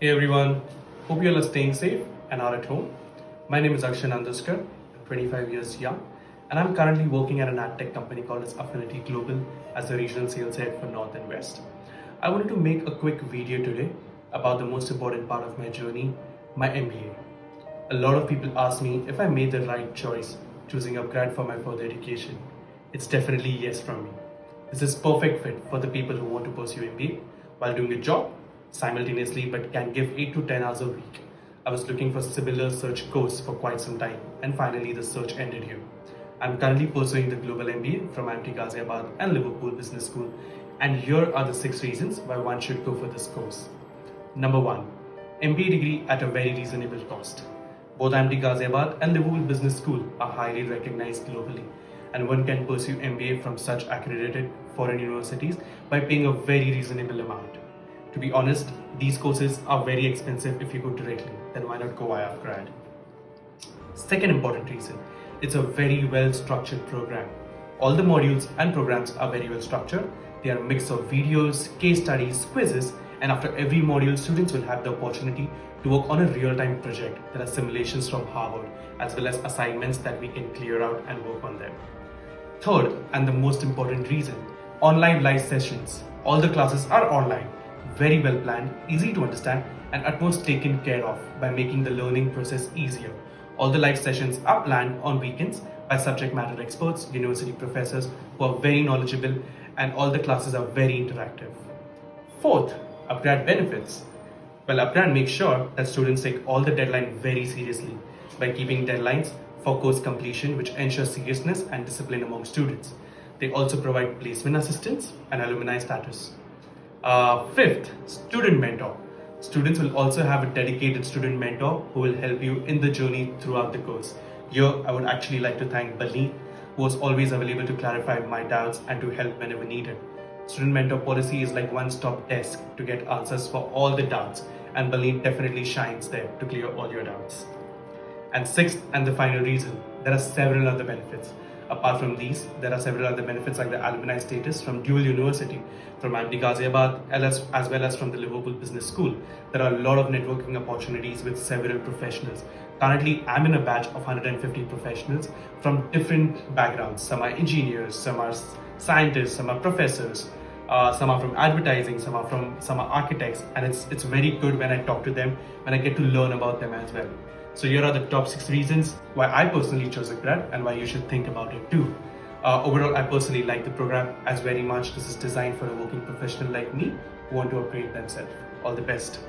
Hey everyone, hope you all are staying safe and are at home. My name is Akshay Nanduskar, 25 years young, and I'm currently working at an ad tech company called as Affinity Global as the regional sales head for North and West. I wanted to make a quick video today about the most important part of my journey, my MBA. A lot of people ask me if I made the right choice choosing upgrad for my further education. It's definitely yes from me. This is perfect fit for the people who want to pursue MBA while doing a job simultaneously but can give 8 to 10 hours a week. I was looking for similar search course for quite some time and finally the search ended here. I'm currently pursuing the Global MBA from IMT Ghaziabad and Liverpool Business School, and here are the 6 reasons why one should go for this course. Number 1. MBA degree at a very reasonable cost. Both IMT Ghaziabad and Liverpool Business School are highly recognized globally, and one can pursue MBA from such accredited foreign universities by paying a very reasonable amount. To be honest, these courses are very expensive if you go directly, then why not go via upgrad? Second important reason, it's a very well structured program. All the modules and programs are very well structured. They are a mix of videos, case studies, quizzes, and after every module, students will have the opportunity to work on a real-time project. There are simulations from Harvard, as well as assignments that we can clear out and work on them. Third, and the most important reason, online live sessions. All the classes are online, very well planned, easy to understand, and utmost taken care of by making the learning process easier. All the live sessions are planned on weekends by subject matter experts, university professors who are very knowledgeable, and all the classes are very interactive. Fourth, upgrad benefits. Well, upgrad makes sure that students take all the deadline very seriously by keeping deadlines for course completion, which ensures seriousness and discipline among students. They also provide placement assistance and alumni status. Fifth, student mentor. Students will also have a dedicated student mentor who will help you in the journey throughout the course. Here, I would actually like to thank Baleen, who was always available to clarify my doubts and to help whenever needed. Student mentor policy is like one-stop desk to get answers for all the doubts, and Baleen definitely shines there to clear all your doubts. And sixth and the final reason, there are several other benefits. Apart from these, there are several other benefits like the alumni status from dual university, from IMT Ghaziabad as well as from the Liverpool Business School. There are a lot of networking opportunities with several professionals. Currently, I'm in a batch of 150 professionals from different backgrounds. Some are engineers, some are scientists, some are professors, some are from advertising, some are architects, and it's very good when I talk to them, when I get to learn about them as well. So here are the top 6 reasons why I personally chose upgrad and why you should think about it too. Overall, I personally like the program as very much. This is designed for a working professional like me who want to upgrade themselves. All the best.